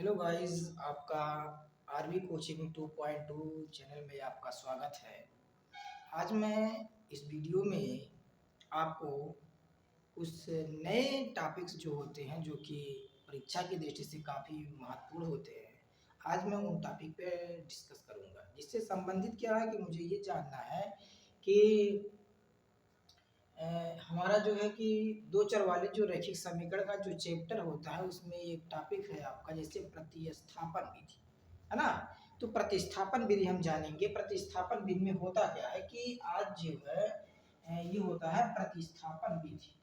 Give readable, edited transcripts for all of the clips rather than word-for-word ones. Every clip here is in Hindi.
हेलो गाइस, आपका आरवी कोचिंग 2.2 चैनल में आपका स्वागत है। आज मैं इस वीडियो में आपको कुछ नए टॉपिक्स जो होते हैं जो कि परीक्षा की दृष्टि से काफ़ी महत्वपूर्ण होते हैं, आज मैं उन टॉपिक पे डिस्कस करूंगा। जिससे संबंधित क्या है कि मुझे ये जानना है कि हमारा जो है कि दो चर वाले जो रैखिक समीकरण का जो चैप्टर होता है उसमें एक टॉपिक है आपका, जैसे प्रतिस्थापन विधि, है ना। तो प्रतिस्थापन विधि हम जानेंगे। प्रतिस्थापन विधि में होता क्या है कि आज जो है ये होता है प्रतिस्थापन विधि।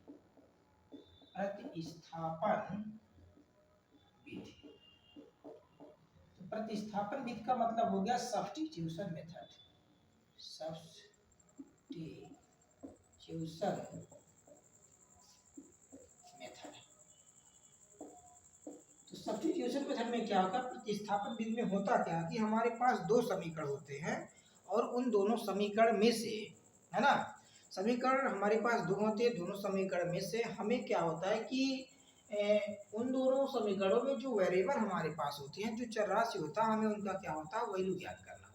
प्रतिस्थापन विधि, तो प्रतिस्थापन विधि का मतलब हो गया सब्स्टिट्यूशन मेथड। Substitution method. तो सब्स्टिट्यूशन मेथड में क्या होगा, प्रतिस्थापन विधि में होता क्या कि हमारे पास दो समीकरण होते हैं और उन दोनों समीकरण में से, है ना, समीकरण हमारे पास दो होते हैं। दोनों समीकरण में से हमें क्या होता है कि उन दोनों समीकरणों में जो वेरिएबल हमारे पास होती हैं, जो चर राशि होता है, हमें उनका क्या होता है, वैल्यू ज्ञात करना होता है।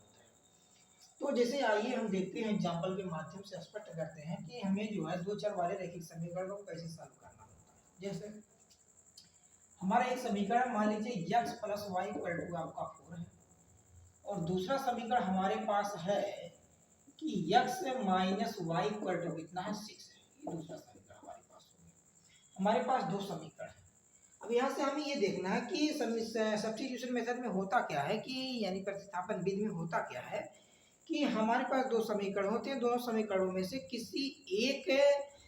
तो जैसे आइए हम देखते हैं, एग्जाम्पल के माध्यम से स्पष्ट करते हैं कि हमें जो है दो चर वाले रैखिक समीकरण को कैसे सॉल्व करना होता है। जैसे हमारा एक समीकरण मान लीजिए x plus y equal to आपका 4 है, और दूसरा समीकरण हमारे पास है कि x minus y equal to कितना है, 6 है। ये दूसरा समीकरण हमारे पास हो गया। हमारे पास दो समीकरण है। अब यहाँ से हमें ये देखना है कि सब्स्टिट्यूशन मेथड में होता क्या है कि यानी प्रतिस्थापन विधि में होता क्या है कि हमारे पास दो समीकरण होते हैं। दोनों समीकरणों में से किसी एक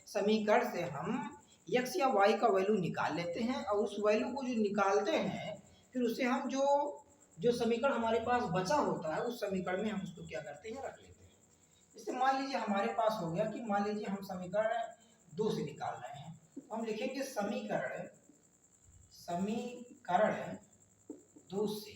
समीकरण से हम x या y का वैल्यू निकाल लेते हैं, और उस वैल्यू को जो निकालते हैं फिर उसे हम जो जो समीकरण हमारे पास बचा होता है उस समीकरण में हम उसको क्या करते हैं, रख लेते हैं। जैसे मान लीजिए हमारे पास हो गया कि मान लीजिए हम समीकरण 2 से निकाल रहे हैं, तो हम लिखेंगे समीकरण समीकरण 2 से,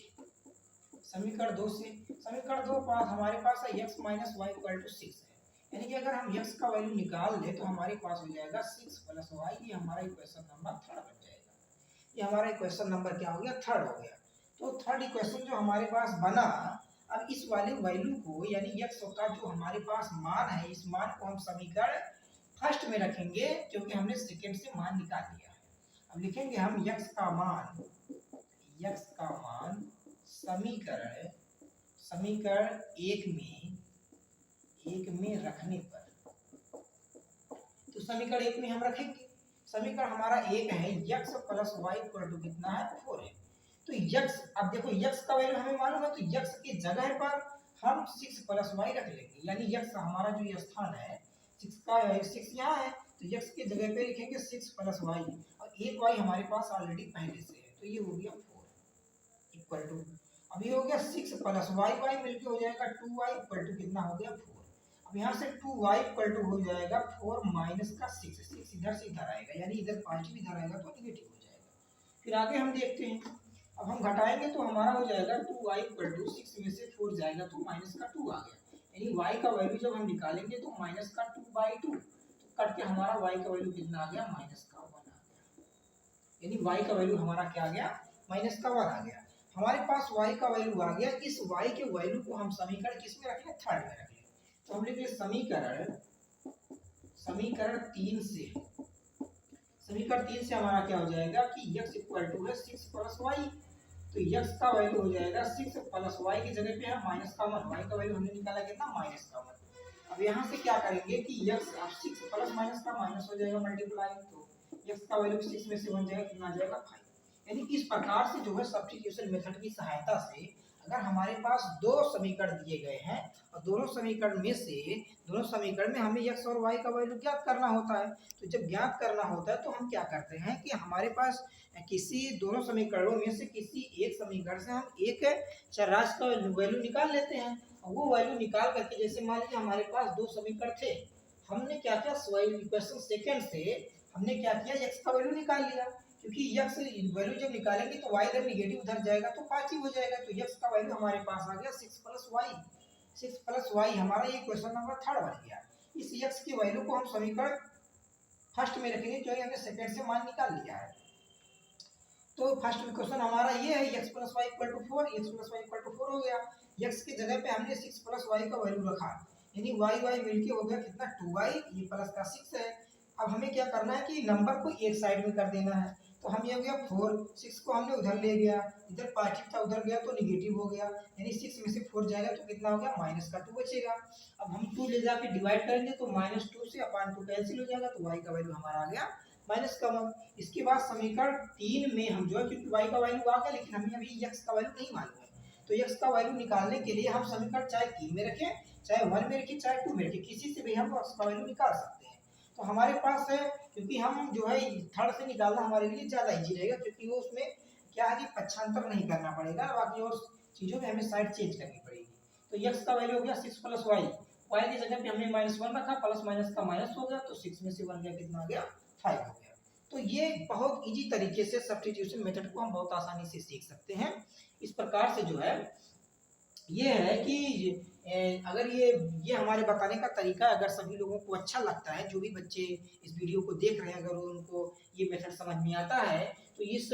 समीकरण 2 से, समीकरण 2 पास हमारे पास है x minus y equal to 6 है। यानी कि अगर हम x का वैल्यू निकाल दें तो हमारे पास हो जाएगा 6 प्लस वाई। ये हमारा इक्वेशन नंबर 3 बन जाएगा। ये हमारा इक्वेशन नंबर क्या हो गया, 3 हो गया। तो थर्ड इक्वेशन जो हमारे पास बना, अब इस वाले वैल्यू को यानी x का जो हमारे पास मान है, इस मान को हम समीकरण फर्स्ट में रखेंगे क्योंकि हमने सेकेंड से मान निकाल लिया है। अब लिखेंगे हम x का मान समीकरण समीकरण एक में रखने पर, तो समीकरण 1 में हम रखेंगे। समीकरण हमारा एक है x plus y equal to कितना है, 4 है। तो x, अब देखो x का वैल्यू हमें मालूम है, तो x की जगह पर हम 6 प्लस वाई रख लेंगे। यानी x हमारा जो ये स्थान है 6 का, 6 यहाँ है, तो x की जगह पे लिखेंगे 6 प्लस वाई, और एक वाई हमारे पास ऑलरेडी पहले से है, तो ये हो गया 4 इक्वल टू, अब ये हो गया 6 प्लस वाई, वाई मिलके हो जाएगा 2y इक्वल टू कितना हो गया, 4। अब यहाँ से 2y इक्वल टू हो जाएगा 4 माइनस का 6, 6 इधर से इधर आएगा, यानी इधर पॉजिटिव इधर आएगा तो निगेटिव हो जाएगा। फिर आगे हम देखते हैं, अब हम घटाएंगे तो हमारा हो जाएगा 2y इक्वल टू 6 में से 4 जाएगा तो माइनस का 2 आ गया। यानी y का वैल्यू जब हम निकालेंगे तो माइनस का 2/2, तो कट के हमारा y का वैल्यू कितना आ गया, माइनस का 1 आ गया। यानी y का वैल्यू हमारा क्या आ गया, माइनस का 1 आ गया। हमारे पास y का वैल्यू आ गया। इस y के वैल्यू को हम समीकरण किस में रखें, थर्ड में रखें। तो हम लिख समीकरण 3 से, समीकरण 3 से हमारा क्या हो जाएगा कि x इक्वल टू है 6 प्लस वाई, तो x का वैल्यू हो जाएगा 6 प्लस वाई की जगह पे है माइनस का 1। y का वैल्यू हमने निकाला कितना, माइनस का 1। अब यहाँ से क्या करेंगे कि x, अब 6 प्लस माइनस का माइनस हो जाएगा मल्टीप्लाई, तो x का वैल्यू 6 में से 1 जाएगा, कितना आ जाएगा, 5। यानी कि इस प्रकार से जो है सब्स्टिट्यूशन मेथड की सहायता से अगर हमारे पास दो समीकरण दिए गए हैं और दोनों समीकरण में हमें x और y का वैल्यू ज्ञात करना होता है, तो जब ज्ञात करना होता है तो हम क्या करते हैं कि हमारे पास किसी दोनों समीकरणों में से किसी एक समीकरण से हम एक चर राशि का वैल्यू निकाल लेते हैं। और वो वैल्यू निकाल करके, जैसे मान लीजिए हमारे पास दो समीकरण थे, हमने क्या किया, इक्वेशन सेकेंड से हमने क्या किया, x का वैल्यू निकाल लिया, क्योंकि x वैल्यू जब निकालेंगे तो y इधर निगेटिव उधर जाएगा तो पॉजिटिव हो जाएगा। तो x का वैल्यू हमारे पास आ गया 6 प्लस वाई, 6 प्लस वाई हमारा ये क्वेश्चन नंबर 3 बन गया। इस x की वैल्यू को हम समीकरण फर्स्ट में रखेंगे क्योंकि हमने सेकंड से मान निकाल लिया है। तो फर्स्ट इक्वेशन हमारा ये है x plus y equal to 4, x plus y equal to 4 हो गया। x की जगह पे हमने 6 प्लस वाई का वैल्यू रखा, यानी y y मिलके हो गया कितना 2y, ये प्लस का 6 है। अब हमें क्या करना है कि नंबर को एक साइड में कर देना है, तो हम ये हो गया 4, 6 को हमने उधर ले गया, इधर पॉजिटिव था उधर गया तो निगेटिव हो गया, यानी 6 में से 4 जाएगा तो कितना हो गया माइनस का 2 बचेगा। अब हम 2 ले जाके डिवाइड करेंगे तो -2 से अपान 2 कैंसिल हो जाएगा, तो y का वैल्यू हमारा आ गया माइनस का 1। इसके बाद समीकरण 3 में हम जो है, क्योंकि y का वैल्यू आ गया लेकिन हमें अभी x का वैल्यू नहीं मालूम है, तो x का वैल्यू निकालने के लिए हम समीकरण चाहे 3 में रखें, चाहे 1 में रखें, चाहे 2 में रखें, किसी से भी हम x का वैल्यू निकाल सकते हैं। तो हमारे पास है, क्योंकि हम जो है थर्ड से निकालना हमारे लिए ज़्यादा इजी रहेगा, क्योंकि वो उसमें क्या है कि पक्षांतर नहीं करना पड़ेगा, बाकी और चीज़ों में हमें साइड चेंज करनी पड़ेगी। तो x का वैल्यू हो गया 6 प्लस वाई, वाई की जगह पे हमने -1 रखा, प्लस माइनस का माइनस हो गया, तो 6 में से 1 गया कितना आ गया 5 हो गया। तो ये बहुत इजी तरीके से सब्स्टिट्यूशन मेथड को हम बहुत आसानी से सीख सकते हैं। इस प्रकार से जो है ये है कि अगर ये हमारे बताने का तरीका अगर सभी लोगों को अच्छा लगता है, जो भी बच्चे इस वीडियो को देख रहे हैं अगर उनको ये मेथड समझ में आता है, तो इस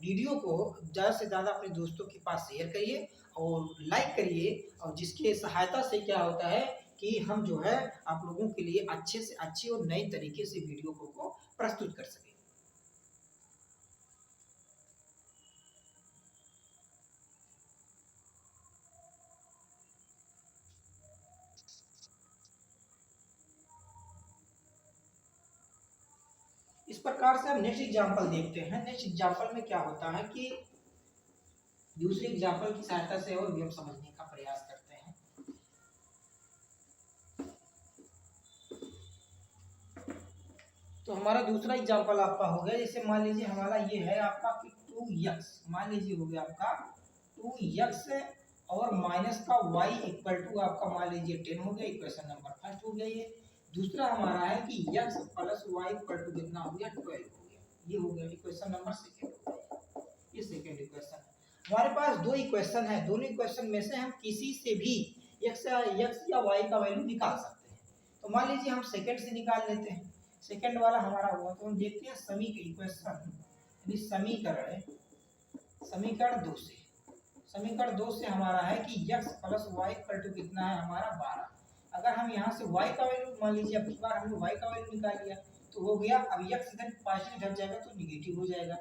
वीडियो को ज़्यादा से ज़्यादा अपने दोस्तों के पास शेयर करिए और लाइक करिए, और जिसके सहायता से क्या होता है कि हम जो है आप लोगों के लिए अच्छे से अच्छे और नए तरीके से वीडियो को प्रस्तुत कर सकें। इस प्रकार से हम नेक्स्ट एग्जांपल देखते हैं। नेक्स्ट एग्जांपल में क्या होता है कि दूसरे एग्जांपल की सहायता से और भी हम समझने का प्रयास करते हैं। तो हमारा दूसरा एग्जांपल आपका हो गया, जैसे मान लीजिए हमारा ये है आपका कि 2x, मान लीजिए हो गया आपका 2x और माइनस का y इक्वल टू आपका मान लीजिए 10 हो गया, इक्वेशन नंबर फर्स्ट हो गया। ये दूसरा हमारा है कि x plus y equal to कितना हो गया 12 हो गया, ये हो गया इक्वेशन नंबर सेकेंड हो गया, ये सेकेंड इक्वेशन है। हमारे पास दो इक्वेशन है, दोनों इक्वेशन में से हम किसी से भी x या y का वैल्यू निकाल सकते हैं। तो मान लीजिए हम सेकेंड से निकाल लेते हैं, सेकेंड वाला हमारा हुआ, तो हम देखते हैं समीकरण 2 से, समीकरण 2 से हमारा है कि x plus y equal to कितना है हमारा 12। अगर हम यहाँ से y का वैल्यू मान लीजिए, अब की बार हमने y का वैल्यू निकाल लिया तो हो गया, अब x इधर पॉजिटिव इधर जाएगा तो निगेटिव हो जाएगा,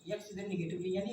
x इधर निगेटिव, यानी